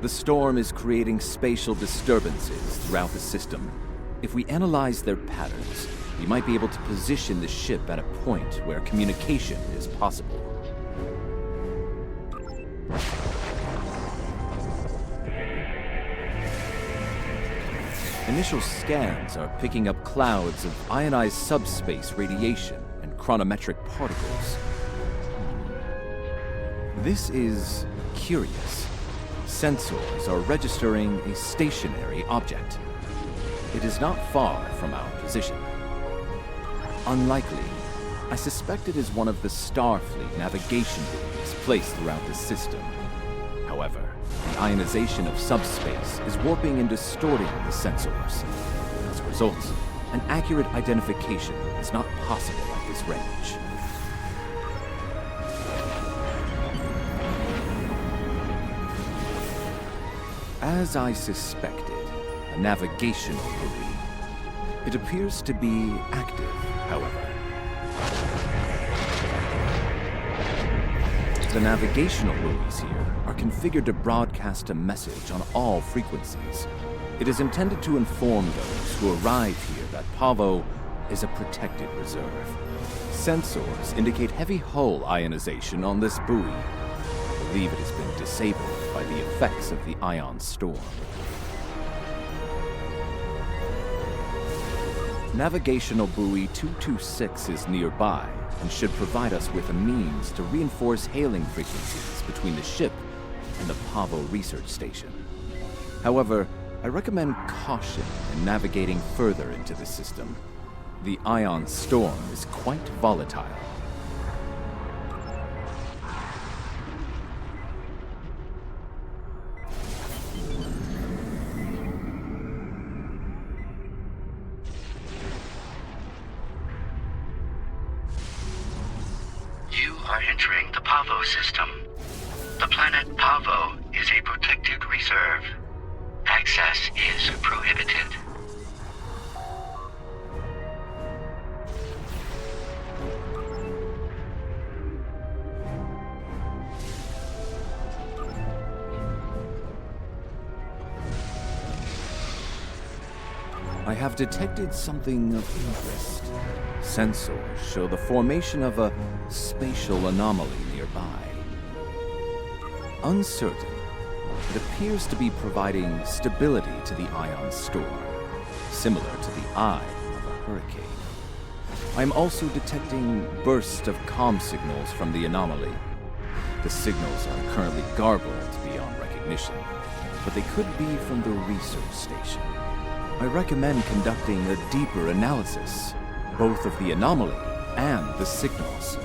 The storm is creating spatial disturbances throughout the system. If we analyze their patterns, we might be able to position the ship at a point where communication is possible. Initial scans are picking up clouds of ionized subspace radiation and chronometric particles. This is curious. Sensors are registering a stationary object. It is not far from our position. Unlikely, I suspect it is one of the Starfleet navigation buoys placed throughout the system. However, the ionization of subspace is warping and distorting the sensors. As a result, an accurate identification is not possible at this range. As I suspected, a navigational buoy. It appears to be active, however. The navigational buoys here are configured to broadcast a message on all frequencies. It is intended to inform those who arrive here that Pavo is a protected reserve. Sensors indicate heavy hull ionization on this buoy. I believe it has been disabled by the effects of the ion storm. Navigational buoy 226 is nearby and should provide us with a means to reinforce hailing frequencies between the ship and the Pavo research station. However, I recommend caution in navigating further into the system. The ion storm is quite volatile. You are entering the Pavo system. The planet Pavo is a protected reserve. Access is prohibited. I have detected something of interest. Sensors show the formation of a spatial anomaly nearby. Uncertain, it appears to be providing stability to the ion storm, similar to the eye of a hurricane. I am also detecting bursts of comm signals from the anomaly. The signals are currently garbled beyond recognition, but they could be from the research station. I recommend conducting a deeper analysis, both of the anomaly and the signals.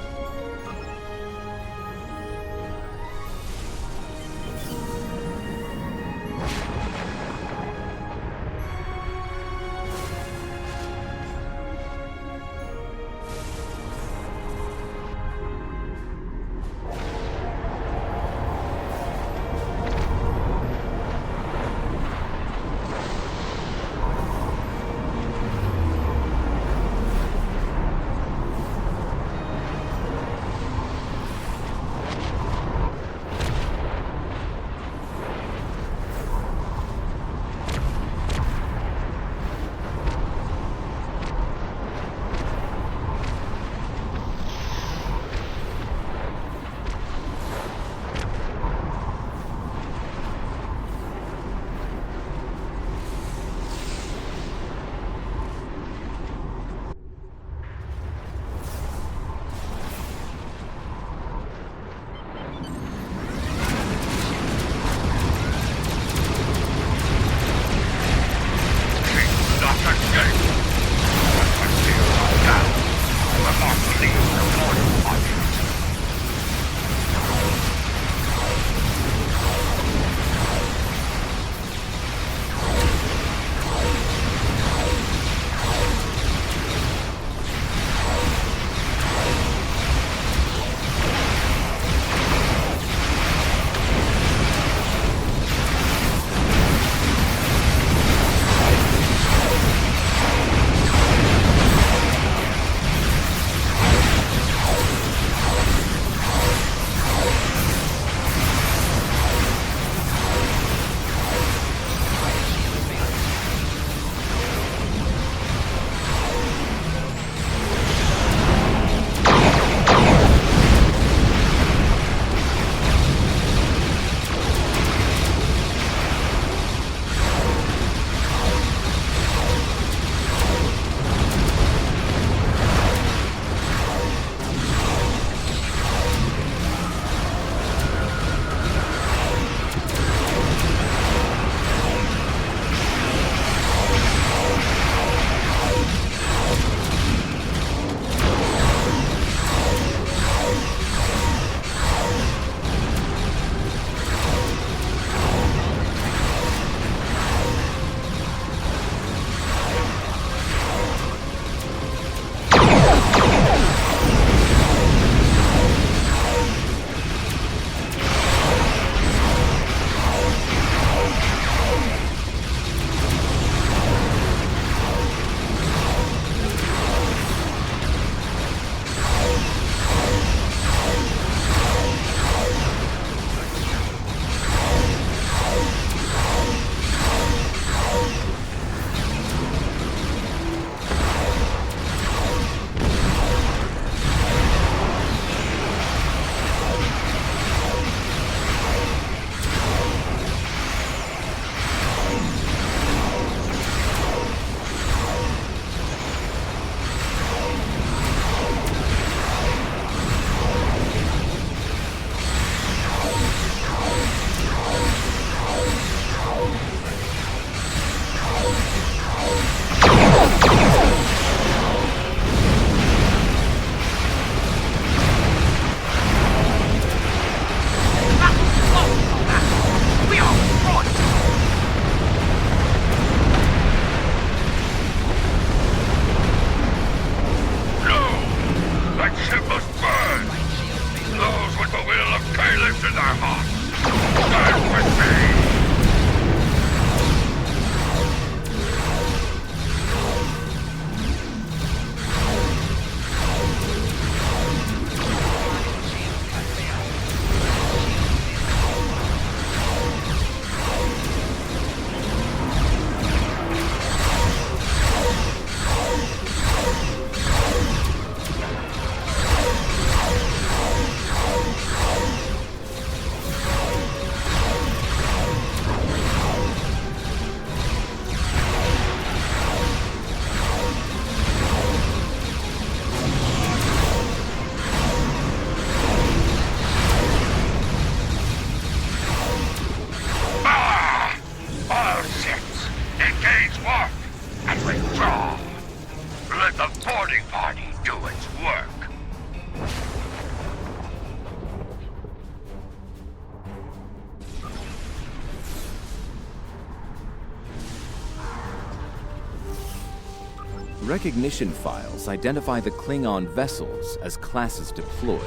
Recognition files identify the Klingon vessels as classes deployed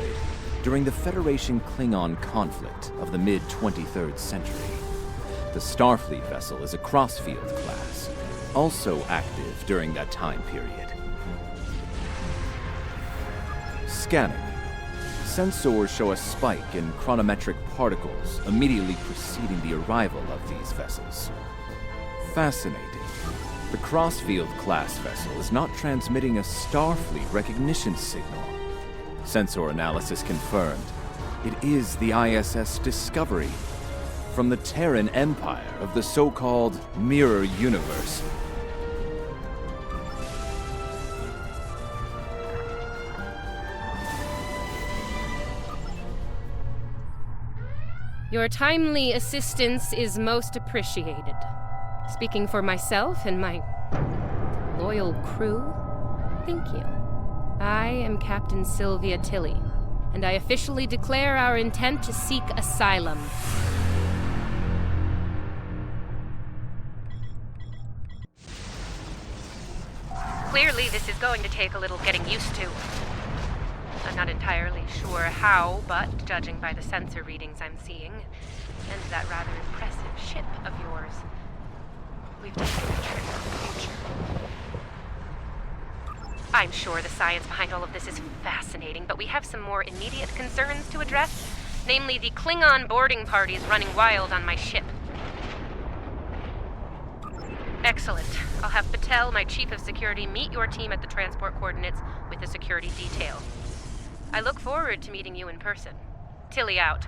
during the Federation Klingon conflict of the mid-23rd century. The Starfleet vessel is a Crossfield class, also active during that time period. Scanning. Sensors show a spike in chronometric particles immediately preceding the arrival of these vessels. Fascinating. The Crossfield class vessel is not transmitting a Starfleet recognition signal. Sensor analysis confirmed. It is the ISS Discovery from the Terran Empire of the so-called Mirror Universe. Your timely assistance is most appreciated. Speaking for myself and my loyal crew, thank you. I am Captain Sylvia Tilly, and I officially declare our intent to seek asylum. Clearly, this is going to take a little getting used to. I'm not entirely sure how, but judging by the sensor readings I'm seeing, and that rather impressive ship of yours, we've taken a trip to the future. I'm sure the science behind all of this is fascinating, but we have some more immediate concerns to address, namely the Klingon boarding parties running wild on my ship. Excellent. I'll have Patel, my chief of security, meet your team at the transport coordinates with the security detail. I look forward to meeting you in person. Tilly out.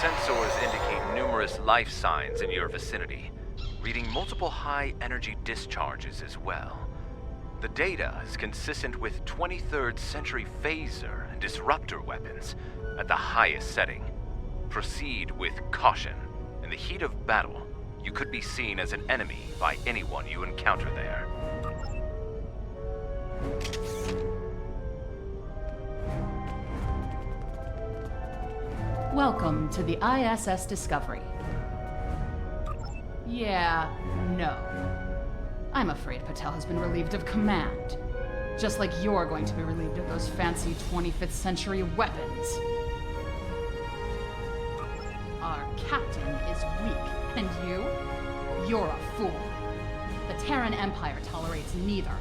Sensors indicate numerous life signs in your vicinity, reading multiple high-energy discharges as well. The data is consistent with 23rd century phaser and disruptor weapons at the highest setting. Proceed with caution. In the heat of battle, you could be seen as an enemy by anyone you encounter there. Welcome to the ISS Discovery. Yeah, no. I'm afraid Patel has been relieved of command. Just like you're going to be relieved of those fancy 25th century weapons. Our captain is weak, and you're a fool. The Terran Empire tolerates neither.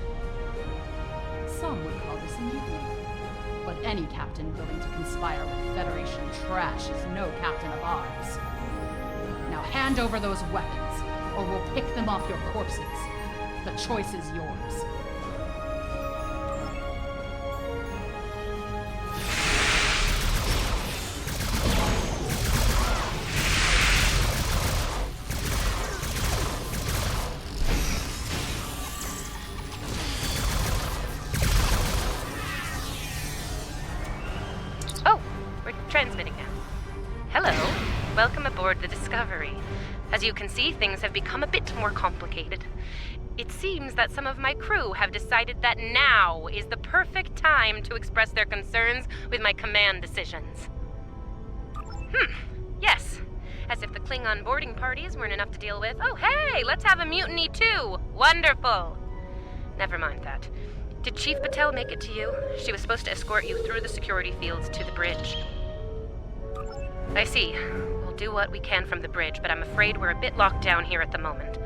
Some would call this a mutiny. But any captain willing to conspire with Federation trash is no captain of ours. Now hand over those weapons, or we'll pick them off your corpses. The choice is yours. Oh, we're transmitting now. Hello. Welcome aboard the Discovery. As you can see, things have become a bit more complicated. It seems that some of my crew have decided that now is the perfect time to express their concerns with my command decisions. Yes. As if the Klingon boarding parties weren't enough to deal with. Oh, hey, let's have a mutiny too. Wonderful. Never mind that. Did Chief Patel make it to you? She was supposed to escort you through the security fields to the bridge. I see. We'll do what we can from the bridge, but I'm afraid we're a bit locked down here at the moment.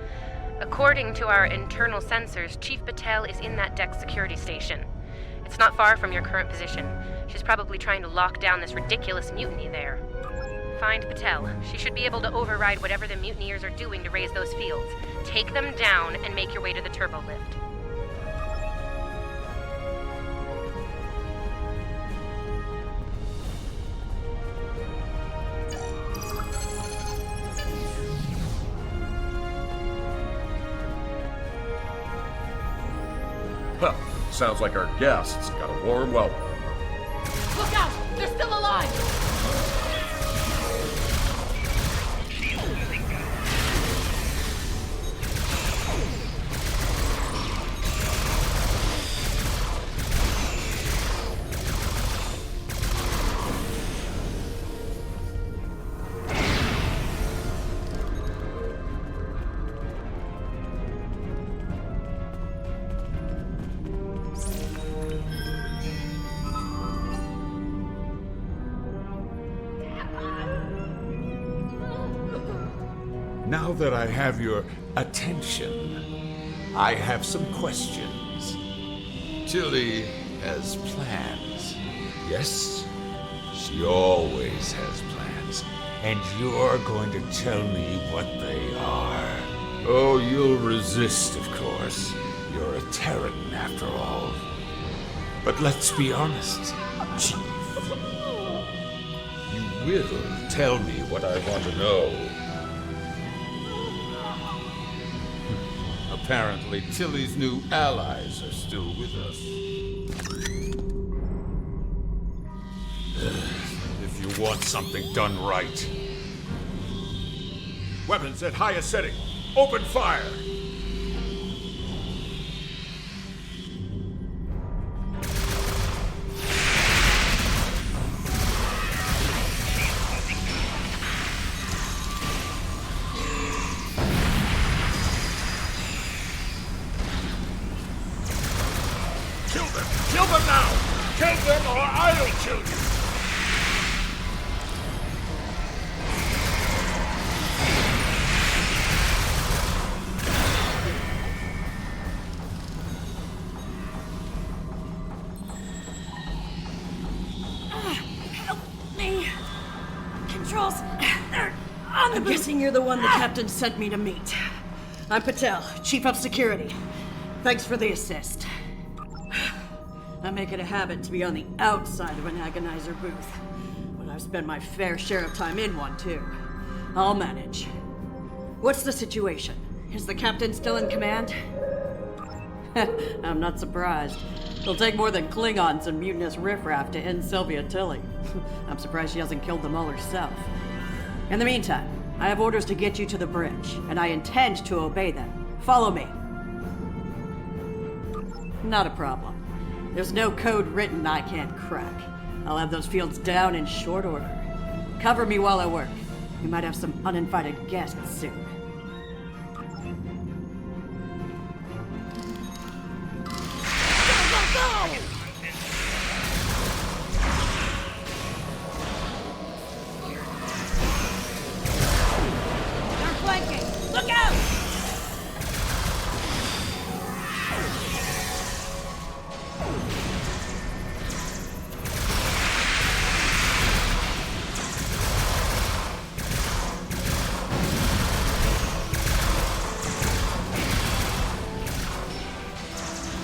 According to our internal sensors, Chief Patel is in that deck security station. It's not far from your current position. She's probably trying to lock down this ridiculous mutiny there. Find Patel. She should be able to override whatever the mutineers are doing to raise those fields. Take them down and make your way to the turbo lift. Huh. Sounds like our guests got a warm welcome. Look out! They're still alive! Now that I have your attention, I have some questions. Tilly has plans. Yes? She always has plans. And you're going to tell me what they are. Oh, you'll resist, of course. You're a Terran, after all. But let's be honest, Chief. You will tell me what I want to know. Apparently, Tilly's new allies are still with us. If you want something done right. Weapons at highest setting. Open fire! Kill them! Kill them now! Kill them or I'll kill you! Controls, they're on the... I'm guessing you're the one the captain sent me to meet. I'm Patel, Chief of Security. Thanks for the assist. I make it a habit to be on the outside of an agonizer booth, but I've spent my fair share of time in one, too. I'll manage. What's the situation? Is the captain still in command? I'm not surprised. It'll take more than Klingons and mutinous riffraff to end Sylvia Tilly. I'm surprised she hasn't killed them all herself. In the meantime, I have orders to get you to the bridge, and I intend to obey them. Follow me. Not a problem. There's no code written I can't crack. I'll have those fields down in short order. Cover me while I work. We might have some uninvited guests soon. Go! They're flanking! Look out!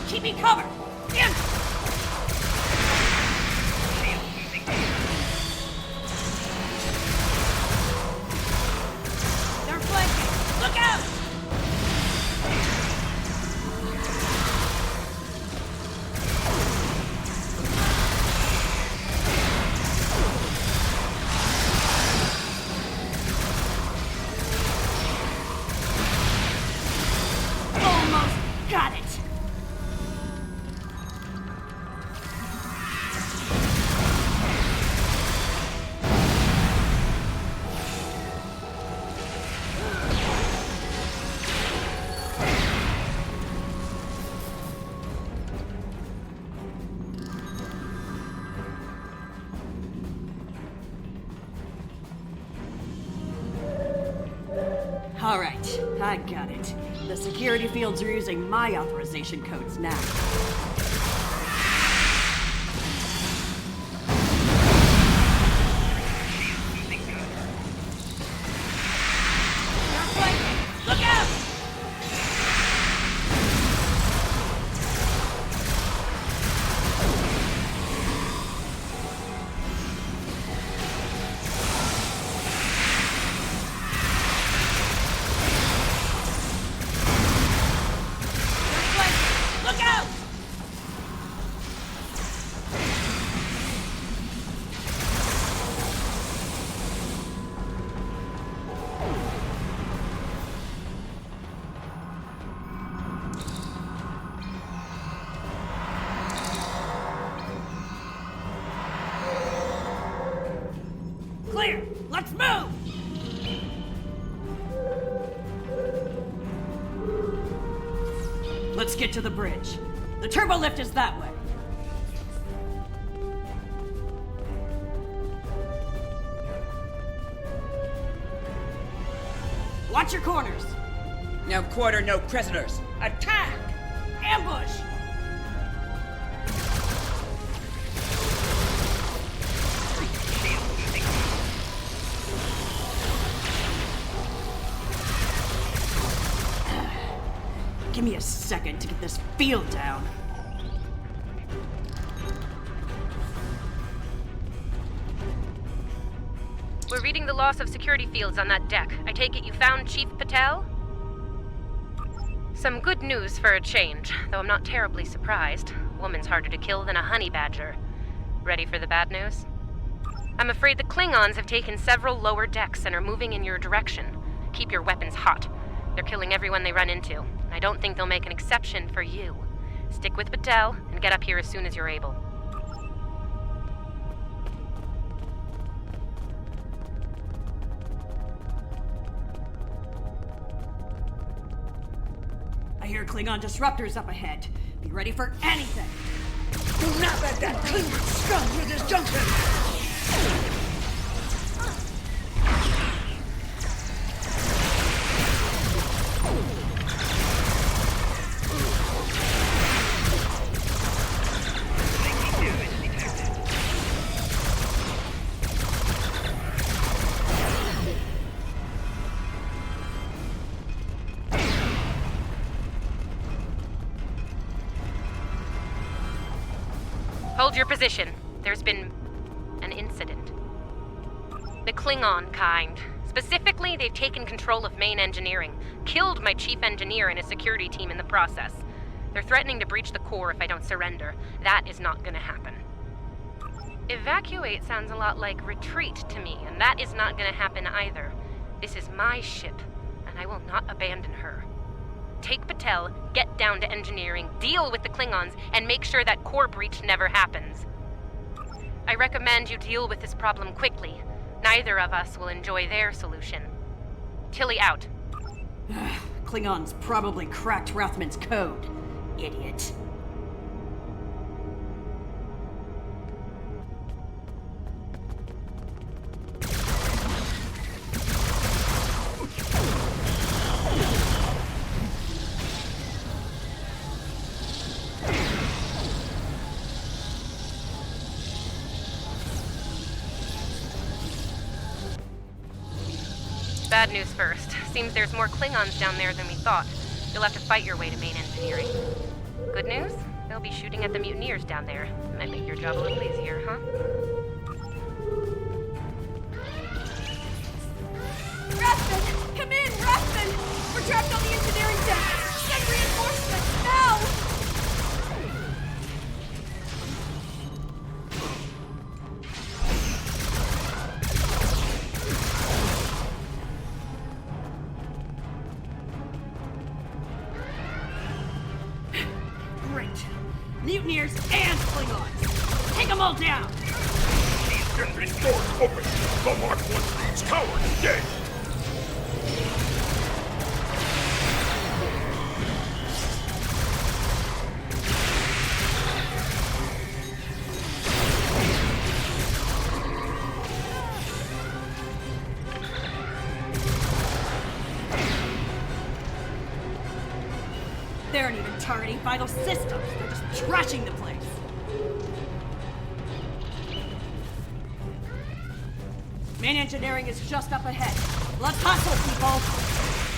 Keep me covered! In! They're flanking! Look out! Almost got it! All right, I got it. The security fields are using my authorization codes now. They're flanking! Look out! Look out! Clear! Let's move! Let's get to the bridge. The turbo lift is that way. Watch your corners! No quarter, no prisoners. Attack! Ambush! Give me a second to get this field down. We're reading the loss of security fields on that deck. I take it you found Chief Patel? Some good news for a change, though I'm not terribly surprised. Woman's harder to kill than a honey badger. Ready for the bad news? I'm afraid the Klingons have taken several lower decks and are moving in your direction. Keep your weapons hot. They're killing everyone they run into, and I don't think they'll make an exception for you. Stick with Patel and get up here as soon as you're able. I hear Klingon disruptors up ahead. Be ready for anything. Do not let that Klingon scum with his junction! Hold your position. There's been an incident. The Klingon kind. Specifically, they've taken control of main engineering, killed my chief engineer and his security team in the process. They're threatening to breach the core if I don't surrender. That is not gonna happen. Evacuate sounds a lot like retreat to me, and that is not gonna happen either. This is my ship, and I will not abandon her. Take Patel, get down to engineering, deal with the Klingons, and make sure that core breach never happens. I recommend you deal with this problem quickly. Neither of us will enjoy their solution. Tilly out. Klingons probably cracked Rathman's code. Idiot. Bad news first. Seems there's more Klingons down there than we thought. You'll have to fight your way to main engineering. Good news? They'll be shooting at the mutineers down there. Might make your job a little easier, huh? Rathman! Come in, Rathman! We're trapped on the engineering deck! Send reinforcements, now! Great. Mutineers and Klingons! Take them all down! Get these doors open! The Mark 1 leads tower engage! They aren't even targeting vital systems. They're just trashing the place. Main engineering is just up ahead. Let's hustle, people!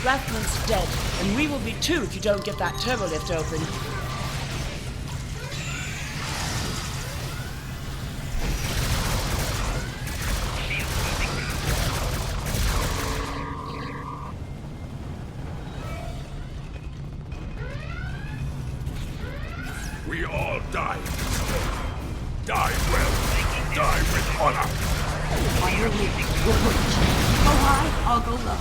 Rathman's dead, and we will be too if you don't get that turbo lift open. We all die. Die well. Die with honor. On your lead, we'll push. Go high, I'll go low.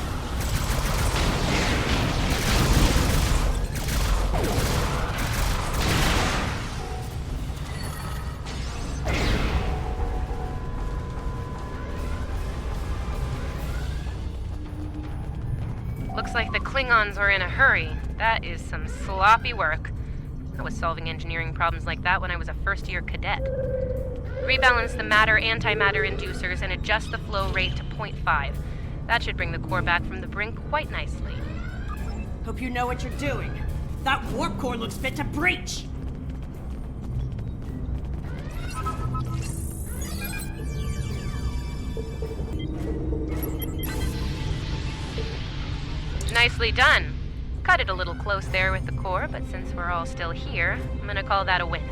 Looks like the Klingons are in a hurry. That is some sloppy work. I was solving engineering problems like that when I was a first-year cadet. Rebalance the matter-antimatter inducers and adjust the flow rate to 0.5. That should bring the core back from the brink quite nicely. Hope you know what you're doing. That warp core looks fit to breach! Nicely done. Cut it a little close there with the core, but since we're all still here, I'm gonna call that a win.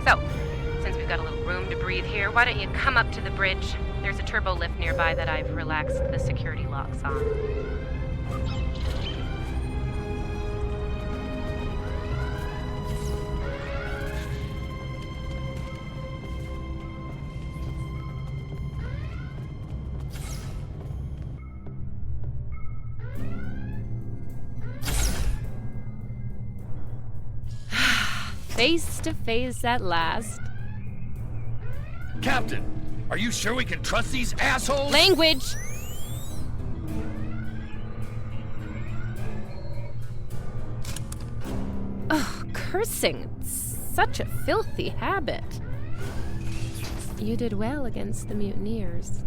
So, since we've got a little room to breathe here, why don't you come up to the bridge? There's a turbo lift nearby that I've relaxed the security locks on. Face to face at last. Captain, are you sure we can trust these assholes? Language! Oh, cursing. It's such a filthy habit. You did well against the mutineers.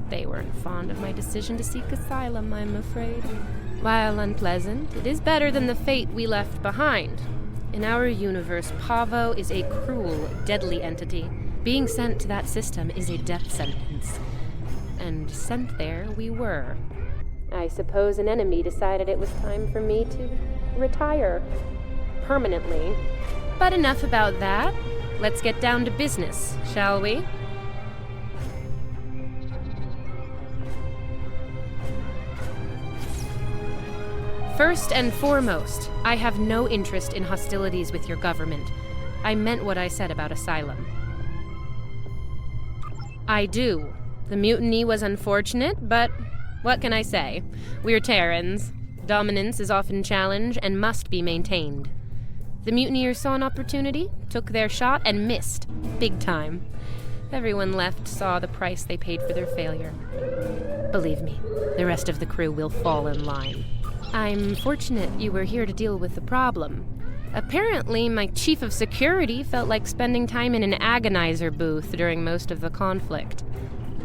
They weren't fond of my decision to seek asylum, I'm afraid. While unpleasant, it is better than the fate we left behind. In our universe, Pavo is a cruel, deadly entity. Being sent to that system is a death sentence. And sent there we were. I suppose an enemy decided it was time for me to retire. Permanently. But enough about that. Let's get down to business, shall we? First and foremost, I have no interest in hostilities with your government. I meant what I said about asylum. I do. The mutiny was unfortunate, but what can I say? We're Terrans. Dominance is often challenged and must be maintained. The mutineers saw an opportunity, took their shot, and missed. Big time. Everyone left saw the price they paid for their failure. Believe me, the rest of the crew will fall in line. I'm fortunate you were here to deal with the problem. Apparently, my chief of security felt like spending time in an agonizer booth during most of the conflict.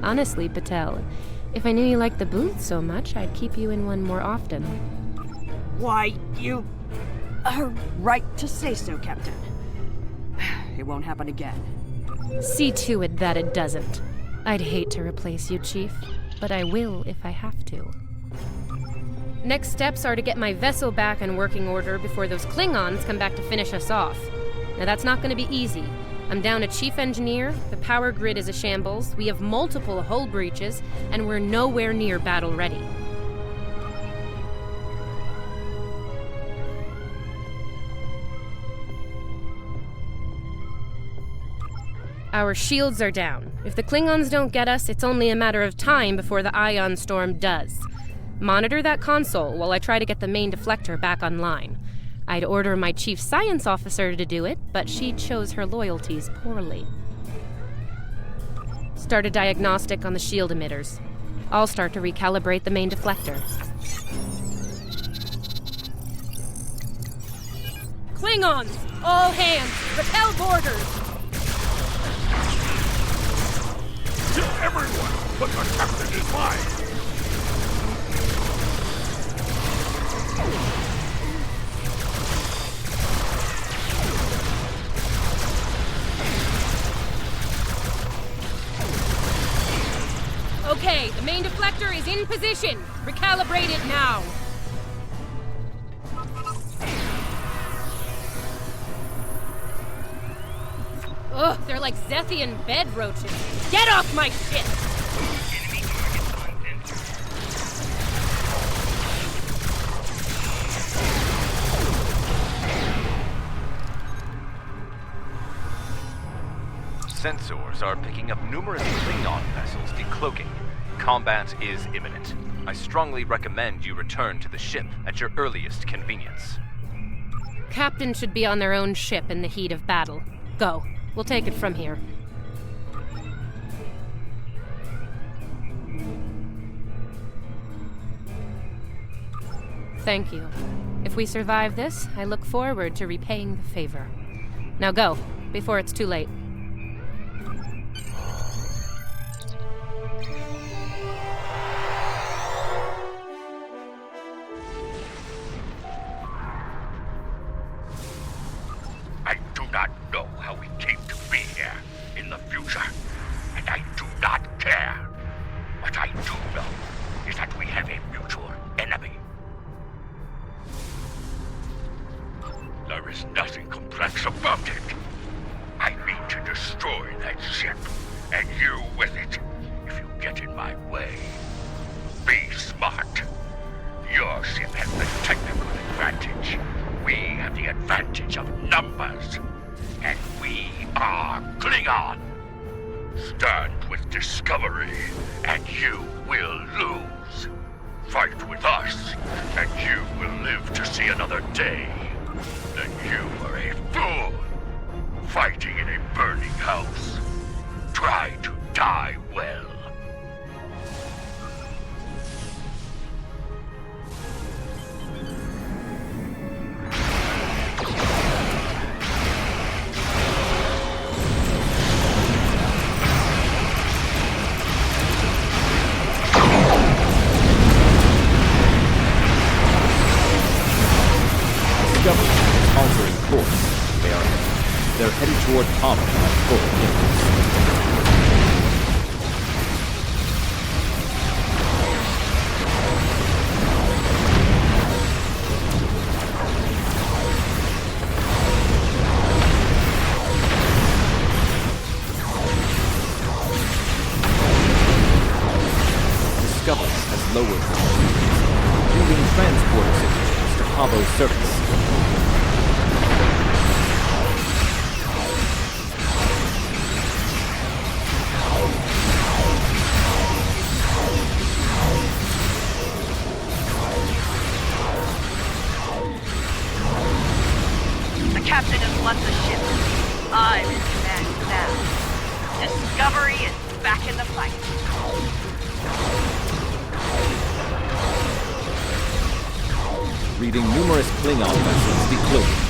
Honestly, Patel, if I knew you liked the booth so much, I'd keep you in one more often. Why, you are right to say so, Captain. It won't happen again. See to it that it doesn't. I'd hate to replace you, Chief, but I will if I have to. Next steps are to get my vessel back in working order before those Klingons come back to finish us off. Now that's not going to be easy. I'm down a chief engineer, the power grid is a shambles, we have multiple hull breaches, and we're nowhere near battle ready. Our shields are down. If the Klingons don't get us, it's only a matter of time before the ion storm does. Monitor that console while I try to get the main deflector back online. I'd order my chief science officer to do it, but she chose her loyalties poorly. Start a diagnostic on the shield emitters. I'll start to recalibrate the main deflector. Klingons! All hands! Repel boarders! Kill everyone, but the captain is mine! Okay, the main deflector is in position. Recalibrate it now. Ugh, they're like Zethian bed roaches. Get off my ship! Enemy targets unentered. Sensors are picking up numerous Klingon vessels decloaking. Combat is imminent. I strongly recommend you return to the ship at your earliest convenience. Captain should be on their own ship in the heat of battle. Go. We'll take it from here. Thank you. If we survive this, I look forward to repaying the favor. Now go, before it's too late. user, and I do not care. What I do know is that we have a mutual enemy. There is nothing complex about it. I mean to destroy that ship, and you with it, if you get in my way. Be smart. Your ship has the technical advantage. We have the advantage of numbers. And we are Klingon. Stand with Discovery, and you will lose. Fight with us, and you will live to see another day. Then you are a fool, fighting in a burning house. Try to die well. Altering course. They're headed toward Pacem at full pace. Discovery has lowered leaving transporter signals to Pavo's surface. The captain has left the ship. I'm in command now. Discovery is back in the fight. Reading numerous Klingon vessels decloaked.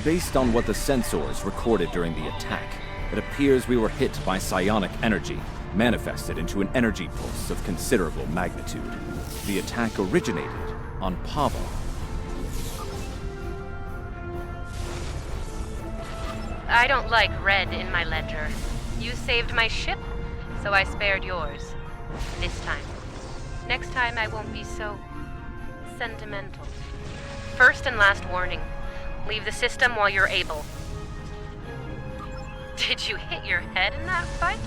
Based on what the sensors recorded during the attack, it appears we were hit by psionic energy, manifested into an energy pulse of considerable magnitude. The attack originated on Pavo. I don't like red in my ledger. You saved my ship, so I spared yours. This time. Next time I won't be so sentimental. First and last warning. Leave the system while you're able. Did you hit your head in that fight?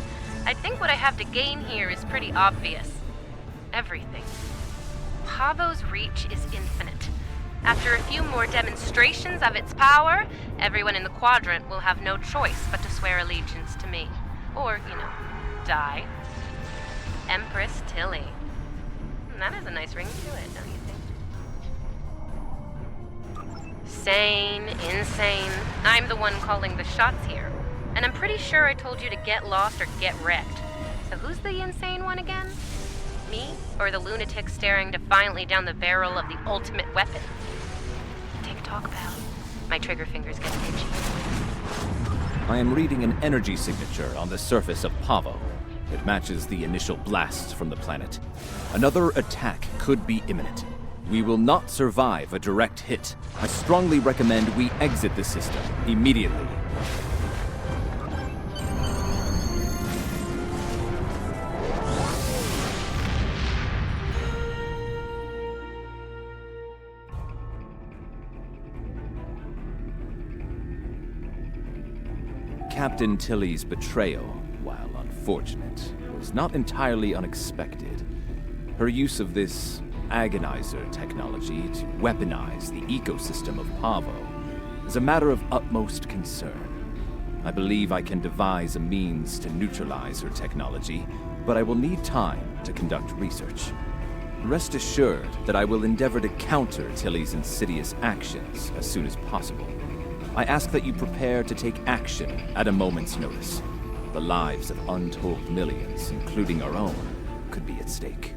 I think what I have to gain here is pretty obvious. Everything. Pavo's reach is infinite. After a few more demonstrations of its power, everyone in the quadrant will have no choice but to swear allegiance to me. Or, die. Empress Tilly. That has a nice ring to it, don't you think? Sane, insane. I'm the one calling the shots here. And I'm pretty sure I told you to get lost or get wrecked. So who's the insane one again? Me? Or the lunatic staring defiantly down the barrel of the ultimate weapon? Take a talk, pal. My trigger fingers get itchy. I am reading an energy signature on the surface of Pavo. It matches the initial blast from the planet. Another attack could be imminent. We will not survive a direct hit. I strongly recommend we exit the system immediately. Captain Tilly's betrayal, while unfortunate, was not entirely unexpected. Her use of this agonizer technology to weaponize the ecosystem of Pavo is a matter of utmost concern. I believe I can devise a means to neutralize her technology, but I will need time to conduct research. Rest assured that I will endeavor to counter Tilly's insidious actions as soon as possible. I ask that you prepare to take action at a moment's notice. The lives of untold millions, including our own, could be at stake.